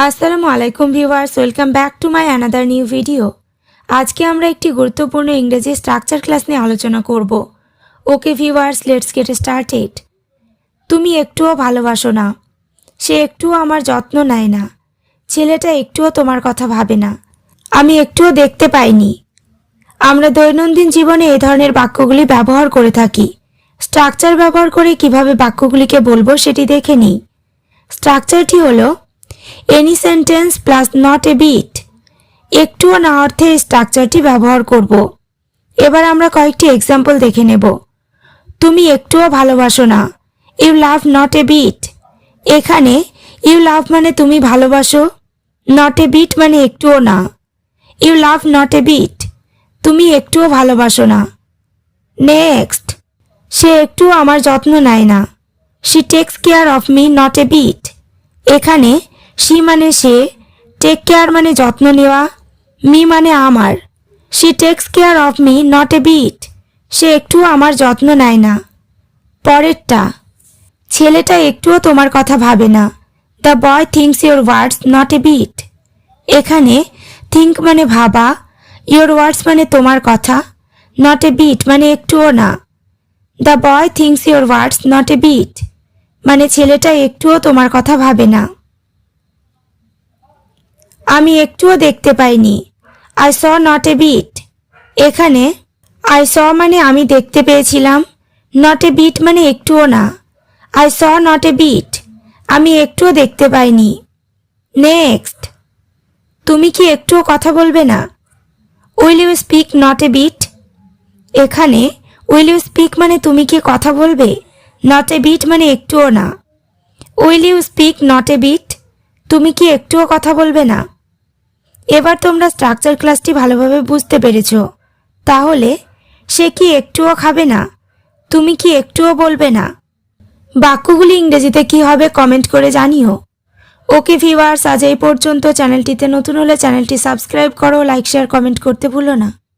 আসসালামু আলাইকুম viewers, welcome back to my another new video. আজকে আমরা একটি গুরুত্বপূর্ণ ইংরেজি স্ট্রাকচার ক্লাস নিয়ে আলোচনা করব। Okay viewers, let's get started. তুমি একটুও ভালোবাসো না, সে একটুও আমার যত্ন নেয় না, ছেলেটা একটুও তোমার কথা ভাবে না, আমি একটুও দেখতে পাইনি। আমরা দৈনন্দিন জীবনে এই ধরনের বাক্যগুলি ব্যবহার করে থাকি। স্ট্রাকচার ব্যবহার করে কিভাবে বাক্যগুলিকে বলবো সেটি দেখে নিই। স্ট্রাকচারটি হলো any sentence plus not a bit. একটুও না অর্থে এই স্ট্রাকচারটি ব্যবহার করব। এবার আমরা কয়েকটি এক্সাম্পল দেখে নেব। তুমি একটুও ভালোবাসো না, you love not a bit. এখানে ইউ লাভ মানে তুমি ভালোবাসো, নট এ বিট মানে একটুও না। You love not a bit, তুমি একটুও ভালোবাসো না। নেক্সট, সে একটুও আমার যত্ন নেয় না, she takes care of me not a bit. এখানে শি মানে সে, টেক কেয়ার মানে যত্ন নেওয়া, মি মানে আমার। She takes care of me not a bit, সে একটুও আমার যত্ন নেয় না। পরেরটা, ছেলেটা একটুও তোমার কথা ভাবে না, the boy thinks your words not a bit. এখানে থিঙ্ক মানে ভাবা, ইয়োর ওয়ার্ডস মানে তোমার কথা, নট এ বিট মানে একটুও না। The boy thinks your words not a bit মানে ছেলেটা একটুও তোমার কথা ভাবে না। আমি একটুও দেখতে পাইনি, I saw not a bit. এখানে আই স মানে আমি দেখতে পেয়েছিলাম, নট এ বিট মানে একটুও না। I saw not a bit, আমি একটুও দেখতে পাইনি। নেক্সট, তুমি কি একটুও কথা বলবে না, will you speak not a bit. এখানে উইল ইউ স্পিক মানে তুমি কি কথা বলবে, নট এ বিট মানে একটুও না। Will you speak not a bit, তুমি কি একটুও কথা বলবে না। এবার তোমরা স্ট্রাকচার ক্লাসটি ভালোভাবে বুঝতে পেরেছ। তাহলে সে কি একটুও খাবে না, তুমি কি একটুও বলবে না। বাক্যগুলি ইংরেজিতে কি হবে কমেন্ট করে জানিও। ওকে ভিউয়ার্স, আজ এই পর্যন্ত। চ্যানেলটিতে নতুন হলে চ্যানেলটি সাবস্ক্রাইব করো, লাইক শেয়ার কমেন্ট করতে ভুলো না।